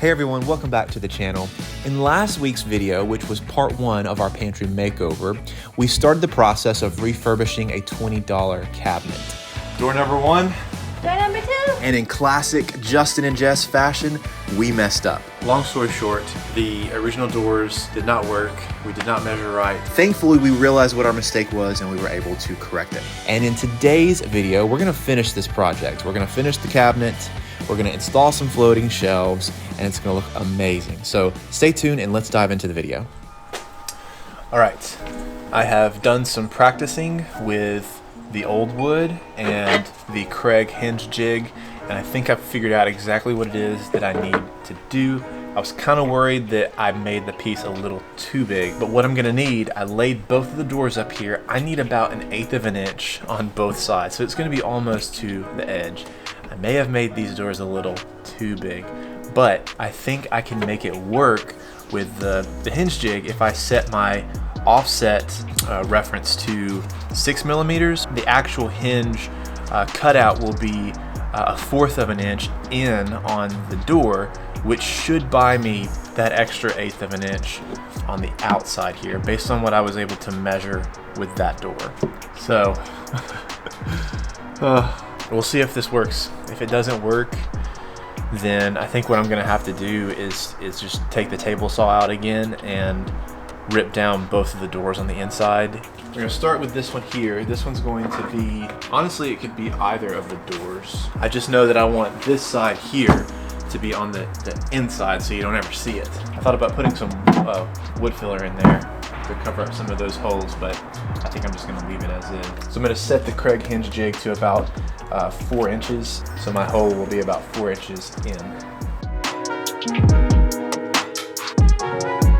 Hey everyone, welcome back to the channel. In last week's video, which was part 1 of our pantry makeover, we started the process of refurbishing a $20 cabinet. Door number 1. Door number 2. And in classic Justin and Jess fashion, we messed up. Long story short, the original doors did not work. We did not measure right. Thankfully, we realized what our mistake was and we were able to correct it. And in today's video, we're gonna finish this project. We're gonna finish the cabinet, we're gonna install some floating shelves, and it's gonna look amazing. So stay tuned and let's dive into the video. All right, I have done some practicing with the old wood and the Craig hinge jig, and I think I've figured out exactly what it is that I need to do. I was kind of worried that I made the piece a little too big, but what I'm gonna need, I laid both of the doors up here. I need about 1/8 of an inch on both sides, so it's gonna be almost to the edge. I may have made these doors a little too big, but I think I can make it work with the hinge jig if I set my offset reference to 6 millimeters. The actual hinge cutout will be 1/4 of an inch in on the door, which should buy me that extra 1/8 of an inch on the outside here, based on what I was able to measure with that door. So we'll see if this works. If it doesn't work, then I think what I'm gonna have to do is just take the table saw out again and rip down both of the doors on the inside. We're gonna start with this one here. This one's going to be, honestly, it could be either of the doors. I just know that I want this side here to be on the inside so you don't ever see it. I thought about putting some wood filler in there to cover up some of those holes, but I think I'm just gonna leave it as is. So I'm gonna set the Craig hinge jig to about 4 inches, so my hole will be about 4 inches in.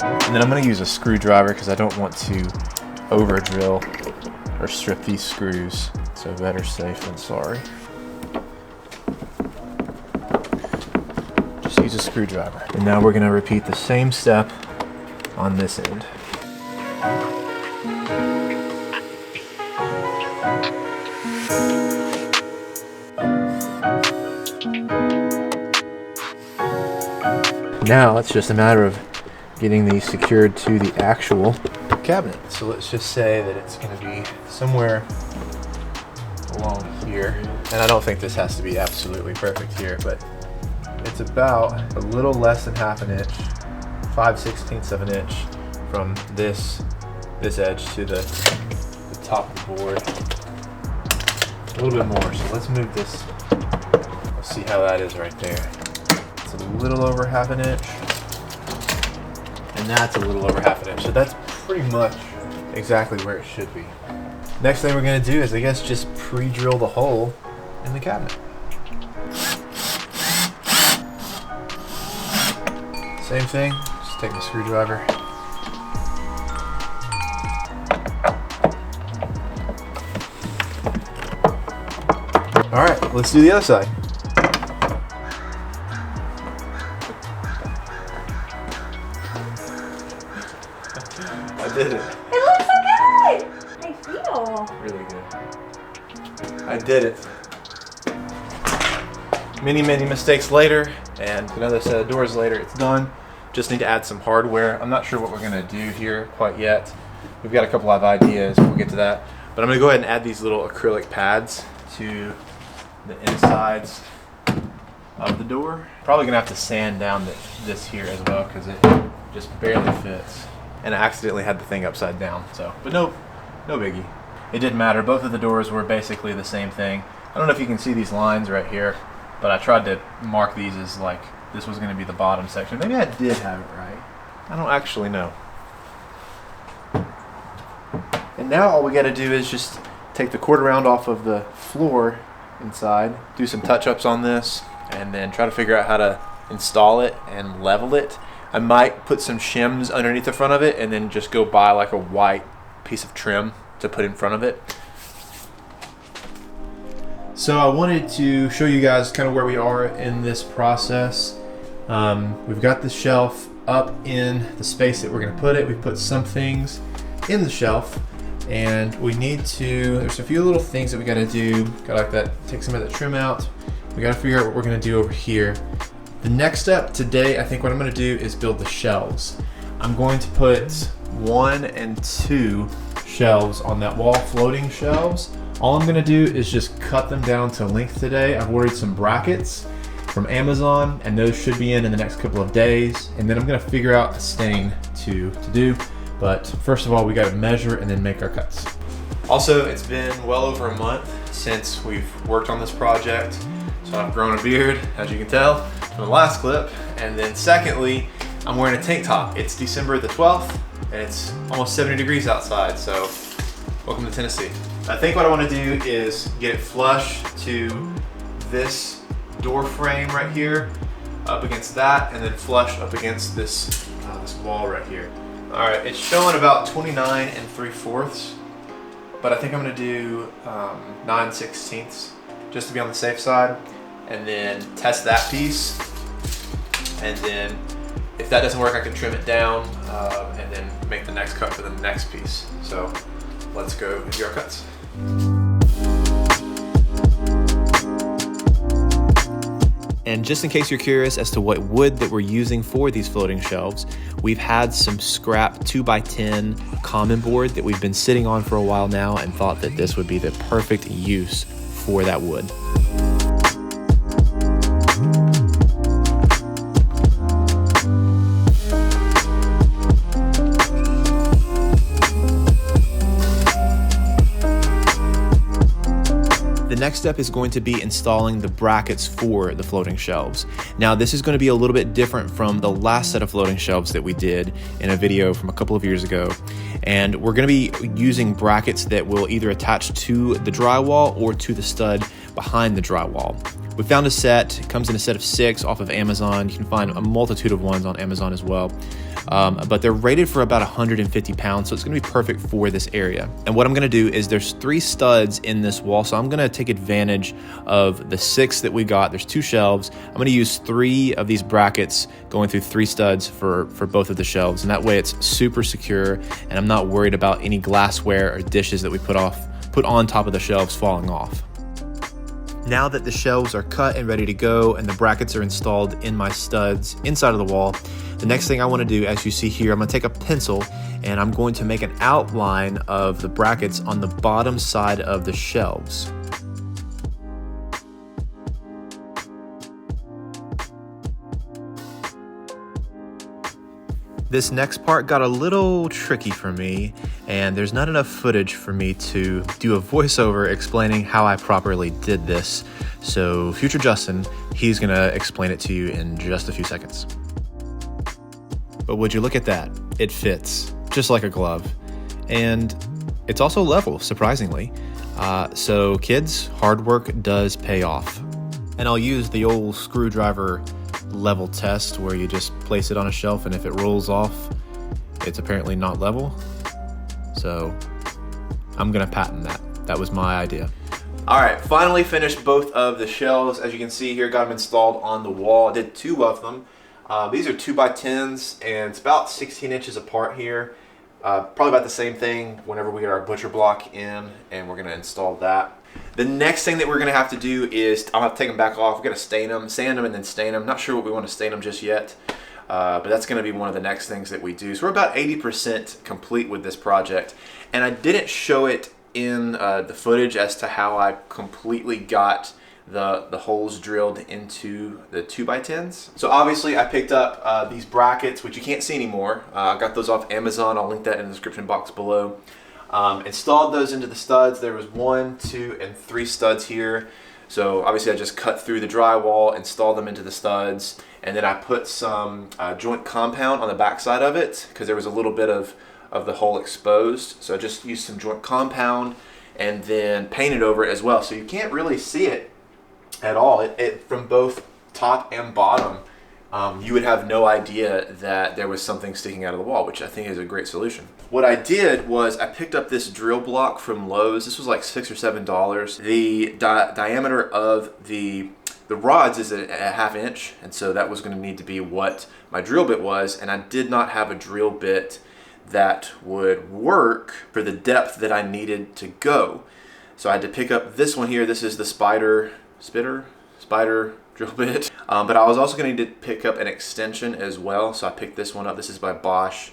And then I'm gonna use a screwdriver because I don't want to over drill or strip these screws, so better safe than sorry. Just use a screwdriver. And now we're gonna repeat the same step on this end. Now it's just a matter of getting these secured to the actual cabinet. So let's just say that it's going to be somewhere along here. And I don't think this has to be absolutely perfect here, but it's about a little less than 1/2 inch, 5/16 of an inch from this edge to the top of the board. A little bit more, so let's move this. Let's see how that is right there. It's a little over 1/2 inch. And that's a little over 1/2 inch. So that's pretty much exactly where it should be. Next thing we're gonna do is, I guess, just pre-drill the hole in the cabinet. Same thing, just take the screwdriver. All right, let's do the other side. I did it. It looks so good. I feel Really good. I did it. Many mistakes later, and another set of doors later, it's done. Just need to add some hardware. I'm not sure what we're gonna do here quite yet. We've got a couple of ideas, we'll get to that. But I'm gonna go ahead and add these little acrylic pads to the insides of the door. Probably gonna have to sand down this here as well, because it just barely fits. And I accidentally had the thing upside down, so, but no biggie. It didn't matter. Both of the doors were basically the same thing. I don't know if you can see these lines right here, but I tried to mark these as like this was going to be the bottom section. Maybe I did have it right. I don't actually know. And now all we got to do is just take the quarter round off of the floor inside, do some touch-ups on this, and then try to figure out how to install it and level it. I might put some shims underneath the front of it and then just go buy like a white piece of trim to put in front of it. So I wanted to show you guys kind of where we are in this process. We've got the shelf up in the space that we're going to put it. We've put some things in the shelf, and we need to, there's a few little things that we got to do. Got like that, take some of that trim out. We got to figure out what we're going to do over here. The next step today, I think what I'm gonna do is build the shelves. I'm going to put 1 and 2 shelves on that wall, floating shelves. All I'm gonna do is just cut them down to length today. I've ordered some brackets from Amazon, and those should be in the next couple of days. And then I'm gonna figure out a stain to do. But first of all, we gotta measure and then make our cuts. Also, it's been well over a month since we've worked on this project. So I've grown a beard, as you can tell from the last clip. And then secondly, I'm wearing a tank top. It's December the 12th, and it's almost 70 degrees outside, so welcome to Tennessee. I think what I wanna do is get it flush to this door frame right here, up against that, and then flush up against this wall right here. All right, it's showing about 29 3/4, but I think I'm gonna do 9/16 just to be on the safe side, and then test that piece. And then if that doesn't work, I can trim it down and then make the next cut for the next piece. So let's go and do our cuts. And just in case you're curious as to what wood that we're using for these floating shelves, we've had some scrap 2x10 common board that we've been sitting on for a while now and thought that this would be the perfect use for that wood. The next step is going to be installing the brackets for the floating shelves. Now, this is going to be a little bit different from the last set of floating shelves that we did in a video from a couple of years ago. And we're going to be using brackets that will either attach to the drywall or to the stud behind the drywall. We found a set. It comes in a set of 6 off of Amazon. You can find a multitude of ones on Amazon as well. But they're rated for about 150 pounds, so it's gonna be perfect for this area. And what I'm gonna do is there's 3 studs in this wall, so I'm gonna take advantage of the 6 that we got. There's 2 shelves. I'm gonna use 3 of these brackets going through 3 studs for both of the shelves, and that way it's super secure, and I'm not worried about any glassware or dishes that we put on top of the shelves falling off. Now that the shelves are cut and ready to go and the brackets are installed in my studs inside of the wall, the next thing I want to do, as you see here, I'm going to take a pencil and I'm going to make an outline of the brackets on the bottom side of the shelves. This next part got a little tricky for me, and there's not enough footage for me to do a voiceover explaining how I properly did this. So future Justin, he's gonna explain it to you in just a few seconds. But would you look at that? It fits just like a glove. And it's also level, surprisingly. So kids, hard work does pay off. And I'll use the old screwdriver level test where you just place it on a shelf, and if it rolls off, it's apparently not level. So I'm gonna patent that. That was my idea. All right, finally finished both of the shelves. As you can see here, got them installed on the wall. I did 2 of them. These are 2x10s, and it's about 16 inches apart here. Probably about the same thing whenever we get our butcher block in, and we're gonna install that. The next thing that we're gonna have to do is, I'll have to take them back off. We're gonna stain them, sand them, and then stain them. Not sure what we want to stain them just yet, but that's gonna be one of the next things that we do. So we're about 80% complete with this project, and I didn't show it in the footage as to how I completely got the holes drilled into the 2x10s. So obviously I picked up these brackets, which you can't see anymore. I got those off Amazon. I'll link that in the description box below. Installed those into the studs. There was 1, 2, and 3 studs here. So obviously I just cut through the drywall, installed them into the studs, and then I put some joint compound on the back side of it because there was a little bit of the hole exposed. So I just used some joint compound and then painted over it as well. So you can't really see it at all. It from both top and bottom. You would have no idea that there was something sticking out of the wall, which I think is a great solution. What I did was I picked up this drill block from Lowe's. This was like $6 or $7. The diameter of the rods is a 1/2 inch, and so that was going to need to be what my drill bit was, and I did not have a drill bit that would work for the depth that I needed to go. So I had to pick up this one here. This is the Spitter spider drill bit. But I was also going to pick up an extension as well, so I picked this one up. This is by Bosch,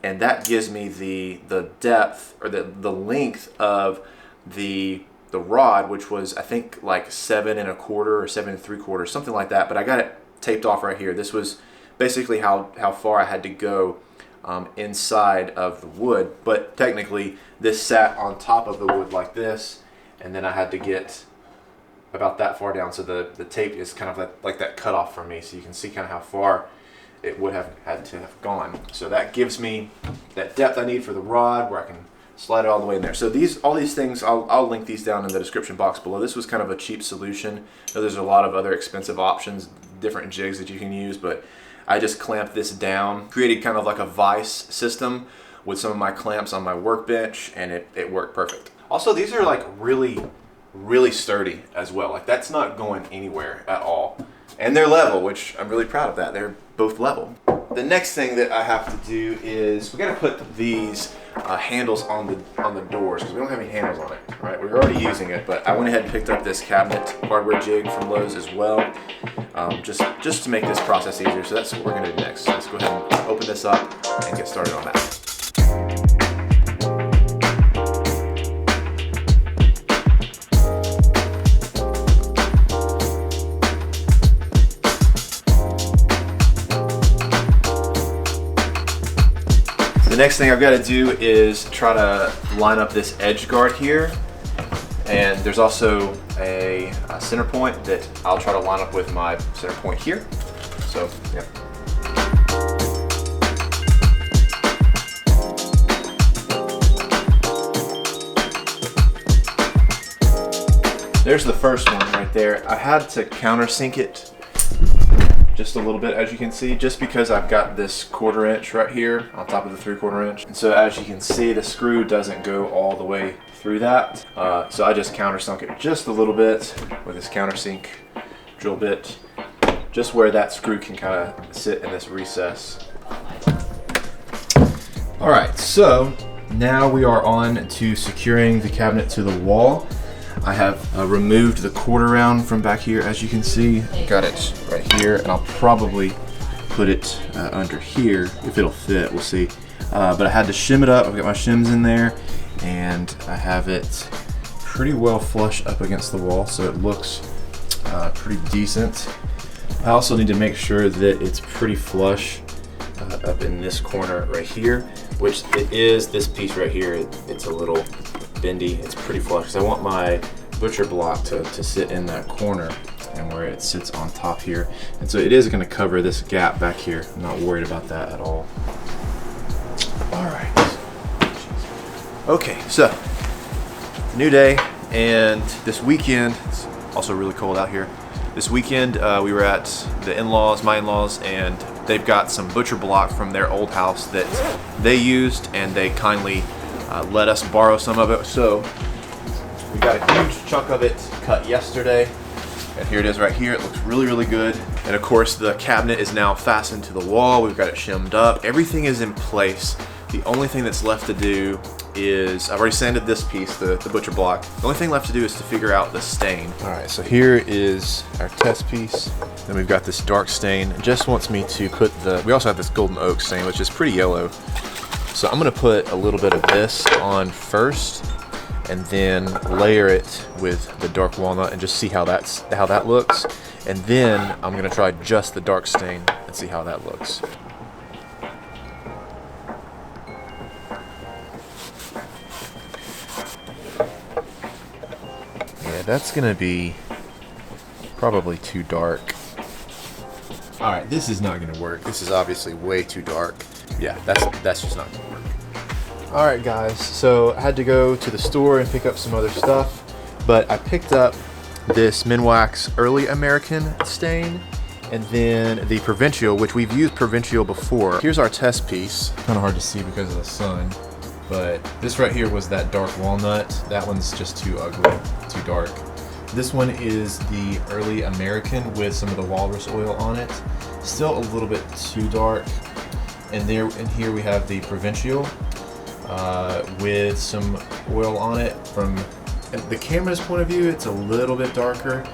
and that gives me the depth, or the length of the rod, which was, I think, like 7 1/4 or 7 3/4, something like that. But I got it taped off right here. This was basically how far I had to go inside of the wood, but technically this sat on top of the wood like this, and then I had to get about that far down, so the tape is kind of like that cutoff for me, so you can see kind of how far it would have had to have gone. So that gives me that depth I need for the rod, where I can slide it all the way in there. So all these things, I'll link these down in the description box below. This was kind of a cheap solution. I know there's a lot of other expensive options, different jigs that you can use, but I just clamped this down, created kind of like a vise system with some of my clamps on my workbench, and it worked perfect. Also, these are like really sturdy as well. Like, that's not going anywhere at all. And they're level, which I'm really proud of that. They're both level. The next thing that I have to do is we got to put these handles on the doors, because we don't have any handles on it, right? We're already using it, but I went ahead and picked up this cabinet hardware jig from Lowe's as well, just to make this process easier. So that's what we're gonna do next. So let's go ahead and open this up and get started on that. The next thing I've got to do is try to line up this edge guard here, and there's also a center point that I'll try to line up with my center point here. So yeah. There's the first one right there. I had to countersink it just a little bit, as you can see, just because I've got this 1/4 inch right here on top of the 3/4 inch. And so as you can see, the screw doesn't go all the way through that. So I just countersunk it just a little bit with this countersink drill bit, just where that screw can kind of sit in this recess. All right, so now we are on to securing the cabinet to the wall. I have removed the quarter round from back here, as you can see. Got it right here, and I'll probably put it under here if it'll fit. We'll see. But I had to shim it up. I've got my shims in there, and I have it pretty well flush up against the wall, so it looks pretty decent. I also need to make sure that it's pretty flush up in this corner right here, which it is. This piece right here, it's a little bendy. It's pretty flush because I want my butcher block to sit in that corner and where it sits on top here. And so it is going to cover this gap back here. I'm not worried about that at all. All right. Okay, so new day, and this weekend, it's also really cold out here. This weekend we were at the in-laws, my in-laws, and they've got some butcher block from their old house that they used, and they kindly let us borrow some of it. So we got a huge chunk of it cut yesterday, and here it is right here. It looks really good. And of course the cabinet is now fastened to the wall. We've got it shimmed up. Everything is in place. The only thing that's left to do is, I've already sanded this piece, the butcher block. The only thing left to do is to figure out the stain. All right, so here is our test piece. Then we've got this dark stain. Jess wants me to put we also have this golden oak stain, which is pretty yellow. So I'm gonna put a little bit of this on first, and then layer it with the dark walnut and just see how that looks. And then I'm gonna try just the dark stain and see how that looks. Yeah, that's gonna be probably too dark. All right, this is not gonna work. This is obviously way too dark. Yeah, that's just not gonna work. All right, guys, so I had to go to the store and pick up some other stuff, but I picked up this Minwax Early American stain, and then the Provincial, which we've used Provincial before. Here's our test piece. Kind of hard to see because of the sun, but this right here was that dark walnut. That one's just too ugly, too dark. This one is the Early American with some of the walrus oil on it. Still a little bit too dark. And here we have the Provincial with some oil on it. From the camera's point of view, it's a little bit darker,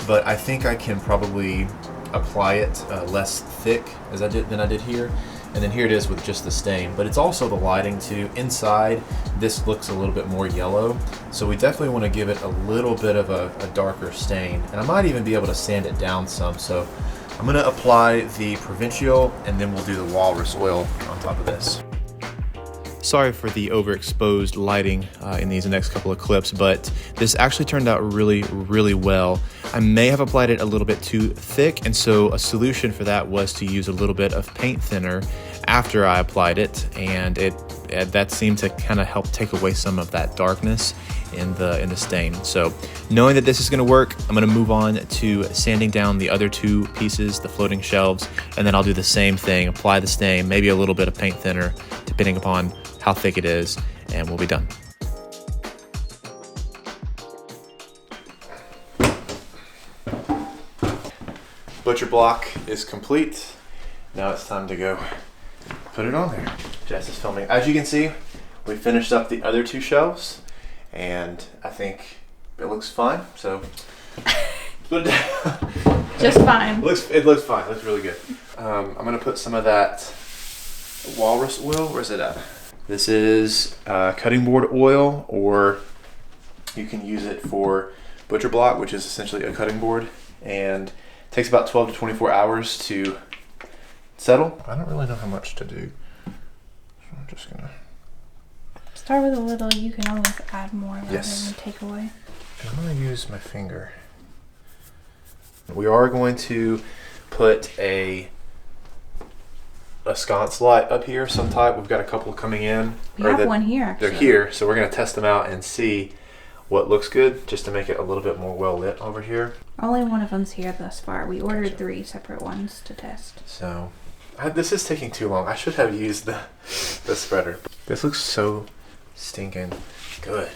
but I think I can probably apply it less thick than I did here. And then here it is with just the stain, but it's also the lighting too. Inside, this looks a little bit more yellow, so we definitely want to give it a little bit of a darker stain. And I might even be able to sand it down some, so I'm going to apply the Provincial, and then we'll do the walrus oil on top of this. Sorry for the overexposed lighting in these next couple of clips, but this actually turned out really, really well. I may have applied it a little bit too thick, and so a solution for that was to use a little bit of paint thinner after I applied it, and that seemed to kind of help take away some of that darkness in the stain. So knowing that this is going to work, I'm going to move on to sanding down the other two pieces, the floating shelves, and then I'll do the same thing, apply the stain, maybe a little bit of paint thinner, depending upon how thick it is, and we'll be done. Butcher block is complete. Now it's time to go put it on there. Jess is filming. As you can see, we finished up the other two shelves, and I think it looks fine. So put it down. Just fine. It looks fine. It looks really good. I'm gonna put some of that walrus oil. Where's it at? This is cutting board oil, or you can use it for butcher block, which is essentially a cutting board, and it takes about 12 to 24 hours to settle. I don't really know how much to do, so I'm just gonna Start with a little. You can always add more rather Yes. than take away. I'm gonna use my finger. We are going to put a sconce light up here, some type. We've got a couple coming in. We have one here, actually. They're here, so we're gonna test them out and see what looks good, just to make it a little bit more well lit over here. Only one of them's here thus far. We ordered 3 separate ones to test. So this is taking too long. I should have used the spreader. This looks so stinking good.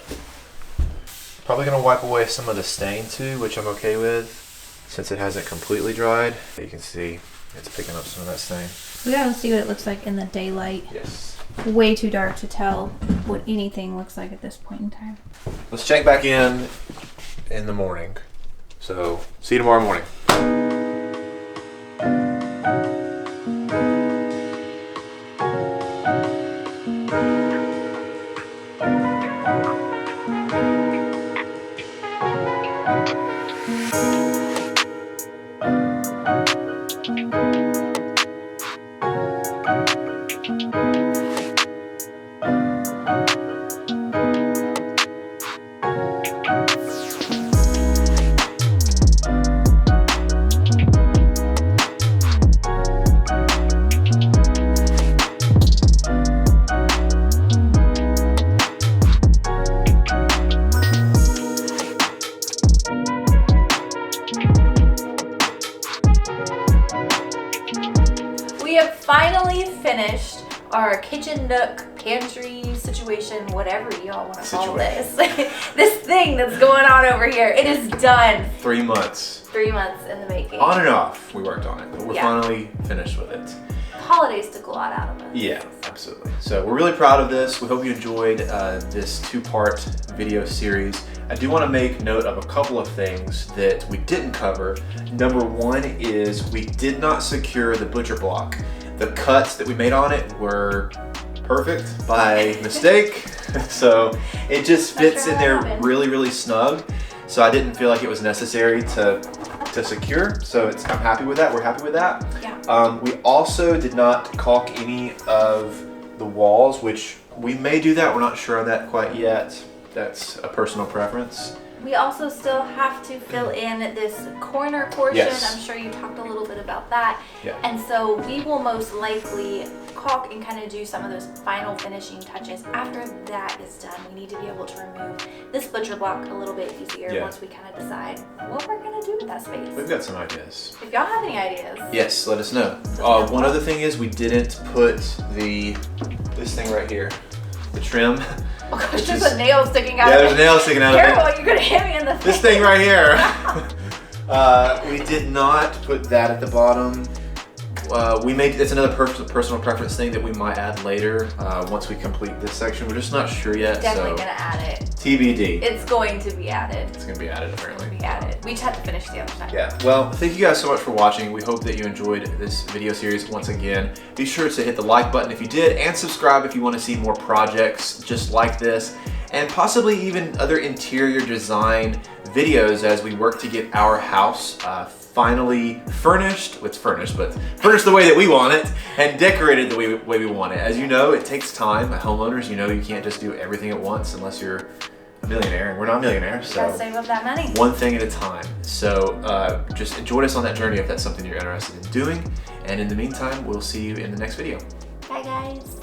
Probably gonna wipe away some of the stain too, which I'm okay with, since it hasn't completely dried. You can see it's picking up some of that stain. We gotta see what it looks like in the daylight. Yes. Way too dark to tell what anything looks like at this point in time. Let's check back in the morning. So see you tomorrow morning. We have finally finished our kitchen nook, pantry situation, whatever y'all want to call this. This thing that's going on over here. It is done. 3 months. 3 months in the making. On and off, we worked on it, but we're finally finished with it. Holidays took a lot out of us. Yeah, absolutely. So we're really proud of this. We hope you enjoyed this 2-part video series. I do want to make note of a couple of things that we didn't cover. Number 1 is we did not secure the butcher block. The cuts that we made on it were perfect by mistake. So it just fits in there really, really snug. So I didn't feel like it was necessary to secure. So I'm happy with that. We're happy with that. Yeah. We also did not caulk any of the walls, which we may do that. We're not sure on that quite yet. That's a personal preference. We also still have to fill in this corner portion. Yes. I'm sure you talked a little bit about that. Yeah. And so we will most likely caulk and kind of do some of those final finishing touches. After that is done, we need to be able to remove this butcher block a little bit easier once we kind of decide what we're going to do with that space. We've got some ideas. If y'all have any ideas. Yes, let us know. One other thing is we didn't put this thing right here, the trim. Oh gosh, there's a nail sticking out of it. Yeah, there's a nail sticking out of it. Careful, you're going to hit me in the face. This thing right here. We did not put that at the bottom. it's another personal preference thing that we might add later once we complete this section. We're just not sure yet. Definitely gonna add it. TBD. It's going to be added. It's gonna be added apparently. It's gonna be added. We just have to finish the other side. Yeah. Well, thank you guys so much for watching. We hope that you enjoyed this video series once again. Be sure to hit the like button if you did, and subscribe if you want to see more projects just like this, and possibly even other interior design videos as we work to get our house finally furnished. It's furnished, but furnished the way that we want it and decorated the way we want it. As you know, it takes time. Homeowners, you know, you can't just do everything at once unless you're a millionaire, and we're not millionaires. So gotta save up that money. One thing at a time. So just join us on that journey if that's something you're interested in doing. And in the meantime, we'll see you in the next video. Bye guys.